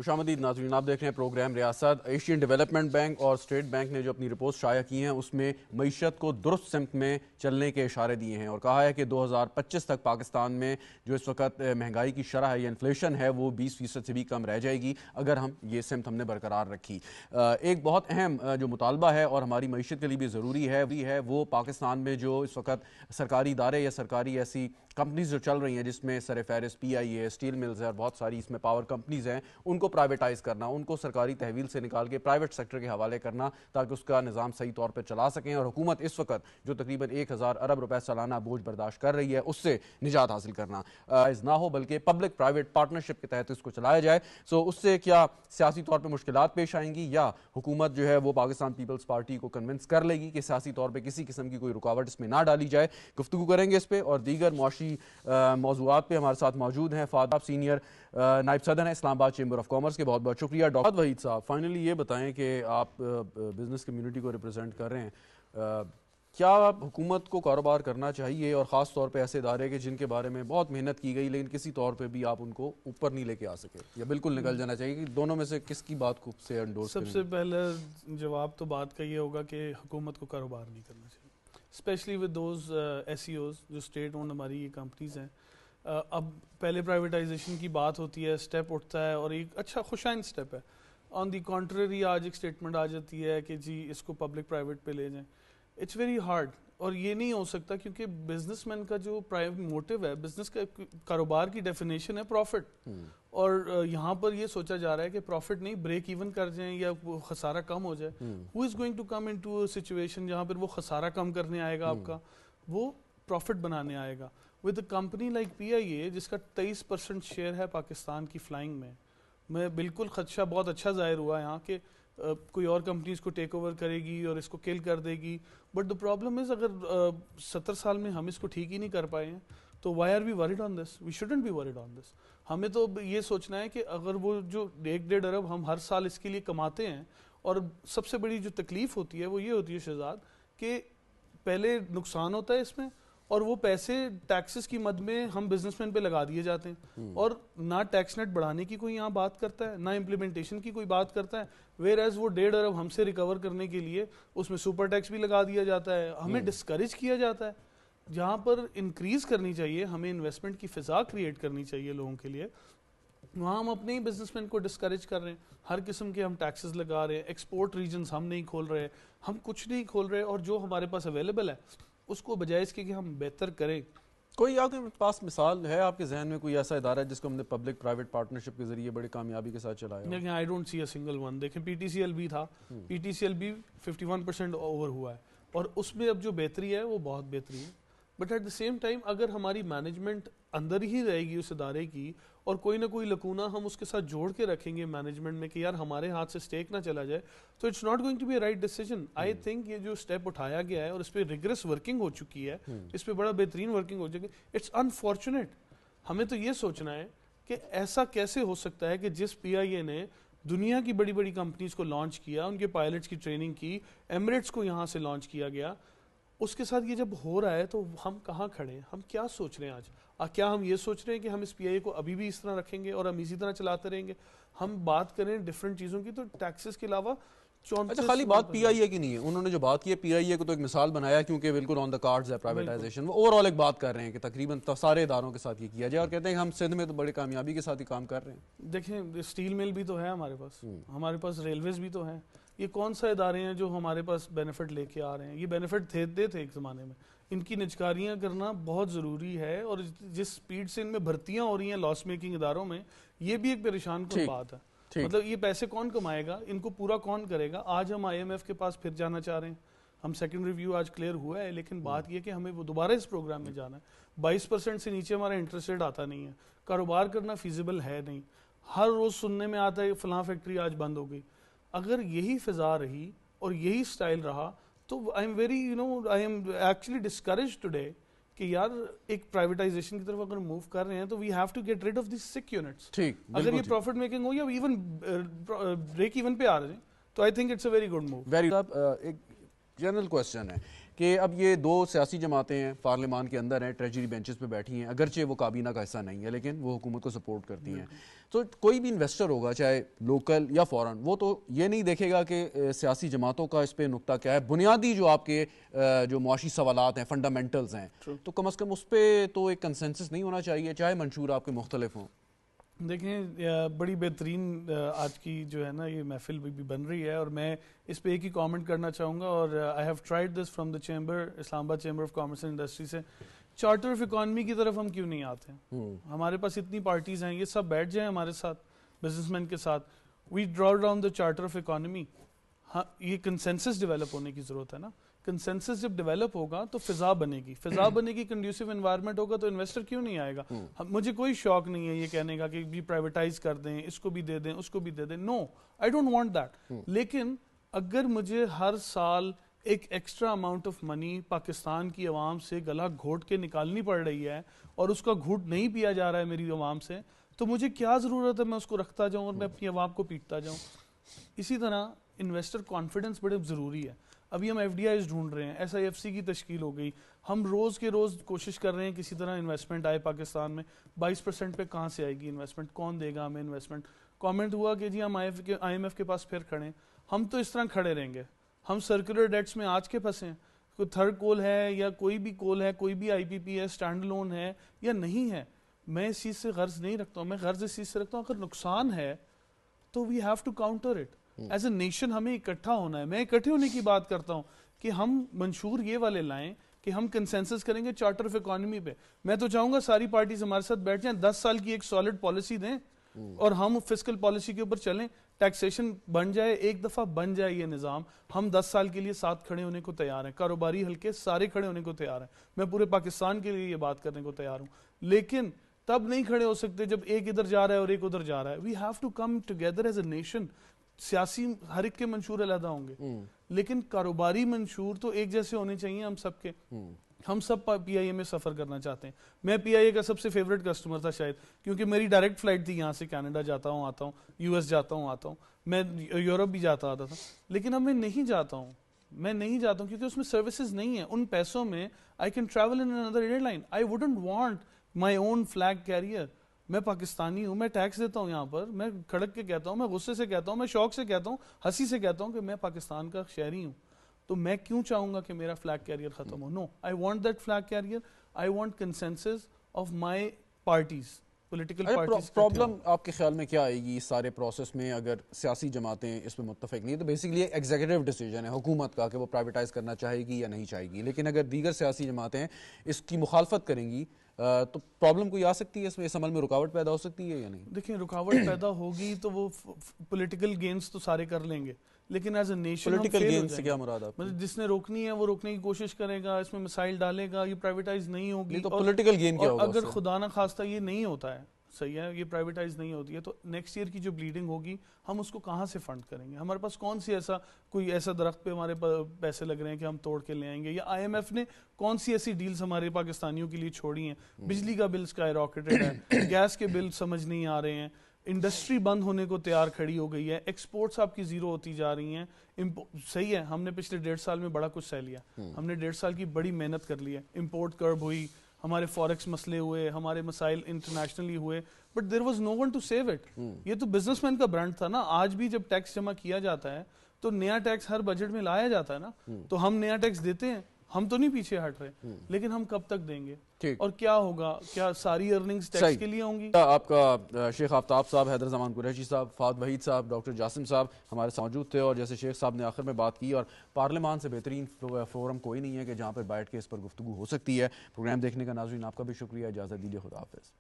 خوشامدید ناظرین، آپ دیکھ رہے ہیں پروگرام ریاست۔ ایشین ڈیولپمنٹ بینک اور اسٹیٹ بینک نے جو اپنی رپورٹ شائع کی ہیں اس میں معیشت کو درست سمت میں چلنے کے اشارے دیے ہیں اور کہا ہے کہ 2025 تک پاکستان میں جو اس وقت مہنگائی کی شرح ہے یا انفلیشن ہے وہ 20% سے بھی کم رہ جائے گی اگر یہ سمت ہم نے برقرار رکھی۔ ایک بہت اہم جو مطالبہ ہے اور ہماری معیشت کے لیے بھی ضروری ہے وہ پاکستان میں جو اس وقت سرکاری ادارے یا سرکاری ایسی کمپنیز جو چل رہی ہیں جس میں سر فہرست پی آئی اے، اسٹیل ملز ہے اور بہت ساری اس میں پاور کمپنیز ہیں، ان کو پرائیویٹائز کرنا، ان کو سرکاری تحویل سے نکال کے پرائیویٹ سیکٹر کے حوالے کرنا تاکہ اس کا نظام صحیح طور پہ چلا سکیں۔ اور حکومت اس وقت جو تقریباً 1000 ارب روپے سالانہ بوجھ برداشت کر رہی ہے اس سے نجات حاصل کرنا نہ ہو بلکہ پبلک پرائیویٹ پارٹنرشپ کے تحت اس کو چلایا جائے۔ اس سے کیا سیاسی طور پہ مشکلات پیش آئیں گی یا حکومت جو ہے وہ پاکستان پیپلز پارٹی کو کنونس کر لے گی کہ سیاسی طور پہ کسی قسم کی کوئی رکاوٹ اس میں نہ ڈالی جائے؟ گفتگو کریں گے اس پہ اور دیگر معاشی موضوعات پہ۔ ہمارے ساتھ موجود ہیں فادر سینئر نائب صدر ہیں اسلام آباد چیمبر آف کامرس کے، بہت بہت شکریہ۔ ڈاکٹر وحید صاحب، فائنلی یہ بتائیں کہ آپ بزنس کمیونٹی کو ریپرزینٹ کر رہے ہیں، کیا حکومت کو کاروبار کرنا چاہیے اور خاص طور پہ ایسے ادارے کے جن کے بارے میں بہت محنت کی گئی لیکن کسی طور پہ بھی آپ ان کو اوپر نہیں لے کے آ سکے یا بالکل نکل جانا چاہیے، کہ دونوں میں سے کس کی بات کو سے انڈورس کریں؟ سب سے پہلے جواب تو بات کا یہ ہوگا کہ حکومت کو کاروبار نہیں کرنا چاہیے، specially with those S E Os جو اسٹیٹ اونڈ ہماری یہ کمپنیز ہیں۔ اب پہلے پرائیویٹائزیشن کی بات ہوتی ہے، اسٹیپ اٹھتا ہے اور ایک اچھا خوشائن اسٹیپ ہے۔ آن دی کانٹرری آج ایک اسٹیٹمنٹ آ جاتی ہے کہ جی اس کو پبلک پرائیویٹ پہ لے جائیں۔ اٹس ویری ہارڈ، اور یہ نہیں ہو سکتا کیونکہ بزنس مین کا جو پرائیویٹ موٹیو ہے، بزنس کا کاروبار کی ڈیفینیشن ہے پروفٹ، اور یہاں پر یہ سوچا جا رہا ہے کہ پروفٹ نہیں، بریک ایون کر جائیں یا خسارہ کم ہو جائے۔ He is going to come into situation جہاں پر وہ خسارہ کم کرنے آئے گا، آپ کا وہ پروفٹ بنانے آئے گا۔ With a company like P I A جس کا 23% شیئر ہے پاکستان کی فلائنگ میں بالکل خدشہ بہت اچھا ظاہر ہوا یہاں کہ کوئی اور کمپنی اس کو ٹیک اوور کرے گی اور اس کو کل کر دے گی، بٹ دا پرابلم از اگر 70 سال میں ہم اس کو ٹھیک ہی نہیں کر پائے ہیں تو why are we worried on this? We shouldn't be worried on this. ہمیں تو یہ سوچنا ہے کہ اگر وہ جو 1.5 ارب ہم ہر سال اس کے لیے کماتے ہیں، اور سب سے بڑی جو تکلیف ہوتی ہے وہ یہ ہوتی ہے شہزاد کہ پہلے نقصان ہوتا ہے اس میں، اور وہ پیسے ٹیکسز کی مد میں ہم بزنس مین پہ لگا دیے جاتے ہیں، اور نہ ٹیکس نیٹ بڑھانے کی کوئی یہاں بات کرتا ہے، نہ امپلیمنٹیشن کی کوئی بات کرتا ہے، ویئر ایز وہ 1.5 ارب ہم سے ریکور کرنے کے لیے اس میں سپر ٹیکس بھی لگا دیا جاتا ہے، ہمیں ڈسکریج کیا جاتا ہے۔ جہاں پر انکریز کرنی چاہیے، ہمیں انویسٹمنٹ کی فضا کریٹ کرنی چاہیے لوگوں کے لیے، وہاں ہم اپنے ہی بزنس مین کو ڈسکریج کر رہے ہیں، ہر قسم کے ہم ٹیکسز لگا رہے ہیں، ایکسپورٹ ریجنز ہم نہیں کھول رہے، ہم کچھ نہیں کھول رہے، اور جو ہمارے پاس اویلیبل ہے اس کو بجائے اس کے کہ ہم بہتر کریں۔ کوئی آپ کے پاس مثال ہے آپ کے ذہن میں کوئی ایسا ادارہ ہے جس کو ہم نے پبلک پرائیویٹ پارٹنرشپ کے ذریعے بڑی کامیابی کے ساتھ چلایا؟ دیکھیں I don't see a single one. دیکھیں پی ٹی سی ایل بھی تھا، پی ٹی سی ایل بھی 51% اوور ہوا ہے، اور اس میں اب جو بہتری ہے وہ بہت بہتری ہے، but at the same time اگر ہماری مینجمنٹ اندر ہی رہے گی اس ادارے کی، اور کوئی نہ کوئی لکونہ ہم اس کے ساتھ جوڑ کے رکھیں گے مینجمنٹ میں کہ یار ہمارے ہاتھ سے اسٹیک نہ چلا جائے، تو it's not going to be a right decision. I think یہ جو اسٹیپ اٹھایا گیا ہے اور اس پہ ریگریس ورکنگ ہو چکی ہے، اس پہ بڑا بہترین ورکنگ ہو چکی ہے، اٹس انفارچونیٹ۔ ہمیں تو یہ سوچنا ہے کہ ایسا کیسے ہو سکتا ہے کہ جس پی آئی اے نے دنیا کی بڑی بڑی کمپنیز کو لانچ کیا، ان کے پائلٹس کی ٹریننگ کی، ایمریٹس کو یہاں سے لانچ کیا گیا، اس کے ساتھ یہ جب ہو رہا ہے تو ہم کہاں کھڑے ہیں؟ ہم کیا سوچ رہے ہیں آج؟ کیا ہم یہ سوچ رہے ہیں کہ ہم اس پی آئی اے کو ابھی بھی اس طرح رکھیں گے اور ہم اسی طرح چلاتے رہیں گے؟ ہم بات کریں ڈفرینٹ چیزوں کی تو ٹیکسز کے علاوہ اچھا خالی بات پی آئی اے کی نہیں ہے، انہوں نے جو بات کی ہے پی آئی اے کو تو ایک مثال بنایا کیونکہ بالکل آن دا کارڈز ہے پرائیویٹائزیشن، وہ اوور آل ایک بات کر رہے ہیں کہ تقریباً سارے اداروں کے ساتھ یہ کیا جائے، اور کہتے ہیں کہ ہم سندھ میں تو بڑی کامیابی کے ساتھ ہی کام کر رہے ہیں۔ دیکھیں اسٹیل مل بھی تو ہے ہمارے پاس ریلویز بھی تو ہیں، یہ کون سا ادارے ہیں جو ہمارے پاس بینیفٹ لے کے آ رہے ہیں؟ یہ بینیفٹ تھے ایک زمانے میں، ان کی نجکاریاں کرنا بہت ضروری ہے، اور جس سپیڈ سے ان میں بھرتیاں ہو رہی ہیں لاس میکنگ اداروں میں، یہ بھی ایک پریشان کن بات ہے۔ مطلب یہ پیسے کون کمائے گا؟ ان کو پورا کون کرے گا؟ آج ہم آئی ایم ایف کے پاس پھر جانا چاہ رہے ہیں، ہم سیکنڈ ریویو آج کلیئر ہوا ہے، لیکن بات یہ کہ ہمیں وہ دوبارہ اس پروگرام میں جانا ہے۔ 22% سے نیچے ہمارا انٹرسٹ ریٹ آتا نہیں ہے، کاروبار کرنا فیزیبل ہے نہیں، ہر روز سننے میں آتا ہے فلاں فیکٹری آج بند ہو گئی۔ اگر یہی فضا رہی اور یہی سٹائل رہا تو I am actually discouraged today کہ یار ایک پرائیویٹائزیشن کی طرف اگر موو کر رہے ہیں تو we have to get rid of the sick units. اگر یہ پروفٹ میکنگ ہو یا ایون بریک ایون پہ آ رہے ہیں تو I think it's a very good move. ایک جنرل کوسچن ہے کہ اب یہ دو سیاسی جماعتیں ہیں پارلیمان کے اندر ہیں, ٹریجری بینچز پہ بیٹھی ہیں, اگرچہ وہ کابینہ کا حصہ نہیں ہے لیکن وہ حکومت کو سپورٹ کرتی ہیں. تو کوئی بھی انویسٹر ہوگا چاہے لوکل یا فورن, وہ تو یہ نہیں دیکھے گا کہ سیاسی جماعتوں کا اس پہ نقطہ کیا ہے. بنیادی جو آپ کے جو معاشی سوالات ہیں, فنڈامنٹلز ہیں, تو کم از کم اس پہ تو ایک کنسنسس نہیں ہونا چاہیے, چاہے منشور آپ کے مختلف ہوں. دیکھیں بڑی بہترین آج کی جو ہے نا یہ محفل بھی بن رہی ہے, اور میں اس پہ ایک ہی کامنٹ کرنا چاہوں گا, اور I have tried this from the chamber, Islamabad chamber of commerce and industry سے. چارٹر آف اکانومی کی طرف ہم کیوں نہیں آتے ہیں؟ ہمارے پاس اتنی پارٹیز ہیں, یہ سب بیٹھ جائیں ہمارے ساتھ, بزنس مین کے ساتھ, we draw down the charter of economy. ہاں, یہ کنسنسس ڈیولپ ہونے کی ضرورت ہے نا. کنسنسس جب ڈیولپ ہوگا تو فضا بنے گی, فضا بنے گی, کنڈیوسو انوائرمنٹ ہوگا تو انویسٹر کیوں نہیں آئے گا. مجھے کوئی شوق نہیں ہے یہ کہنے کا کہ بھی پرائیویٹائز کر دیں, اس کو بھی دے دیں, اس کو بھی دے دیں. نو, آئی ڈونٹ وانٹ دیٹ. لیکن اگر مجھے ہر سال ایک extra amount of money Pakistan کی عوام سے گلا گھوٹ کے نکالنی پڑ رہی ہے, اور اس کا گھوٹ نہیں پیا جا رہا ہے میری عوام سے, تو مجھے کیا ضرورت ہے میں اس کو رکھتا جاؤں اور میں اپنی عوام کو پیٹتا جاؤں. اسی طرح انویسٹر کانفیڈنس بڑے ضروری ہے. ابھی ہم ایف ڈی آئیز ڈھونڈ رہے ہیں, ایس آئی ایف سی کی تشکیل ہو گئی, ہم روز کے روز کوشش کر رہے ہیں کسی طرح انویسٹمنٹ آئے پاکستان میں. 22% پہ کہاں سے آئے گی انویسٹمنٹ, کون دے گا ہمیں انویسٹمنٹ. کامنٹ ہوا کہ جی ہم آئی ایم ایف کے پاس پھر کھڑے ہیں. ہم تو اس طرح کھڑے رہیں گے, ہم سرکولر ڈیٹس میں آج کے پھنسے ہیں. کوئی تھرڈ کول ہے یا کوئی بھی کول ہے, کوئی بھی آئی پی پی ہے, اسٹینڈ لون ہے یا نہیں ہے, میں اس چیز سے غرض نہیں رکھتا ہوں. میں غرض اس چیز سے رکھتا ہوں اگر نقصان ہے تو we have to counter it. As a nation ہمیں اکٹھا ہونا ہے. میں اکٹھے ہونے کی بات کرتا ہوں کہ ہم منشور یہ والے لائیں کہ ہم کنسنسس کریں گے چارٹر آف اکانومی پہ. میں تو چاہوں گا ساری پارٹیز ہمارے ساتھ بیٹھ جائیں, 10 سال کی ایک سالڈ پالیسی دیں اور ہم فسکل پالیسی کے اوپر چلیں. ٹیکسیشن بن جائے, ایک دفعہ بن جائے یہ نظام, ہم 10 سال کے لیے ساتھ کھڑے ہونے کو تیار ہیں. کاروباری حلقے سارے کھڑے ہونے کو تیار ہیں. میں پورے پاکستان کے لیے یہ بات کرنے کو تیار ہوں. لیکن تب نہیں کھڑے ہو سکتے جب ایک ادھر جا رہا ہے اور ایک ادھر جا رہا ہے. We have to come together as a nation. سیاسی ہر ایک کے منشور علیحدہ ہوں گے, لیکن کاروباری منشور تو ایک جیسے ہونے چاہیے ہم سب کے. ہم سب پی آئی اے میں سفر کرنا چاہتے ہیں. میں پی آئی اے کا سب سے فیوریٹ کسٹمر تھا شاید, کیونکہ میری ڈائریکٹ فلائٹ تھی یہاں سے کینیڈا جاتا ہوں آتا ہوں, یو ایس جاتا ہوں آتا ہوں, میں یورپ بھی جاتا آتا تھا. لیکن اب میں نہیں جاتا ہوں, کیونکہ اس میں سروسز نہیں ہیں. ان پیسوں میں I can travel in another airline. I wouldn't want my own flag carrier. میں پاکستانی ہوں, میں ٹیکس دیتا ہوں یہاں پر, میں کھڑک کے کہتا ہوں, میں غصے سے کہتا ہوں, میں شوق سے کہتا ہوں, ہنسی سے کہتا ہوں کہ میں پاکستان کا شہری ہوں. تو میں کیوں چاہوں گا کہ میرا فلیگ کیریئر ختم ہو؟ No, I want that flag carrier. I want consensus of my parties, political parties. Problem آپ کے خیال میں کیا آئے گی اس سارے پروسیس میں اگر سیاسی جماعتیں اس میں متفق نہیں؟ تو بیسیکلی ایک ایگزیکٹو ڈیسیجن ہے حکومت کا کہ وہ پرائیویٹائز کرنا چاہے گی یا نہیں چاہے گی, لیکن اگر دیگر سیاسی جماعتیں اس کی مخالفت کریں گی تو پرابلم کوئی آ سکتی ہے اس میں, اس عمل میں رکاوٹ پیدا ہو سکتی ہے یا نہیں؟ دیکھیں رکاوٹ پیدا ہوگی تو وہ پولیٹیکل گینز تو سارے کر لیں گے, لیکن as a nation political gain سے کیا مراد آپ؟ مطلب جس نے روکنی ہے وہ روکنے کی کوشش کرے گا, اس میں مسائل ڈالے گا, یہ پرائیویٹائز نہیں ہوگی. تو پولیٹیکل گین کیا ہوگا اگر خدا نہ خواستہ یہ نہیں ہوتا ہے, صحیح ہے, یہ پرائیویٹائز نہیں ہوتی ہے, تو نیکسٹ ایئر کی جو بلیڈنگ ہوگی ہم اس کو کہاں سے فنڈ کریں گے؟ ہمارے پاس کون سی کوئی ایسا درخت پہ ہمارے پیسے لگ رہے ہیں کہ ہم توڑ کے لے آئیں گے؟ یا آئی ایم ایف نے کون سی ایسی ڈیلز ہمارے پاکستانیوں کے لیے چھوڑی ہیں؟ بجلی کا بل اسکائی راکٹڈ ہے, گیس کے بل سمجھ نہیں آ رہے ہیں, انڈسٹری بند ہونے کو تیار کھڑی ہو گئی ہے, ایکسپورٹس آپ کی زیرو ہوتی جا رہی ہیں. صحیح ہے, ہم نے پچھلے 1.5 سال میں بڑا کچھ سہ لیا, ہم نے 1.5 سال کی بڑی محنت کر لی ہے. امپورٹ کرب ہوئی, ہمارے فوریکس مسئلے ہوئے, ہمارے مسائل انٹرنیشنلی ہوئے, but there was no one to save it. یہ تو بزنس مین کا برانڈ تھا نا. آج بھی جب ٹیکس جمع کیا جاتا ہے تو نیا ٹیکس ہر بجٹ میں لایا جاتا ہے نا, تو ہم نیا ٹیکس دیتے ہیں, ہم تو نہیں پیچھے ہٹ رہے, لیکن ہم کب تک دیں گے اور کیا ہوگا؟ کیا ساری ارننگز ٹیکس کے لیے ہوں گی؟ آپ کا شیخ آفتاب صاحب, حیدر زمان قریشی صاحب, فہد وحید صاحب, ڈاکٹر جاسم صاحب ہمارے ساتھ موجود تھے, اور جیسے شیخ صاحب نے آخر میں بات کی, اور پارلیمان سے بہترین فورم کوئی نہیں ہے کہ جہاں پر بیٹھ کے اس پر گفتگو ہو سکتی ہے. پروگرام دیکھنے کا ناظرین آپ کا بھی شکریہ, اجازت دیجیے, خدا حافظ.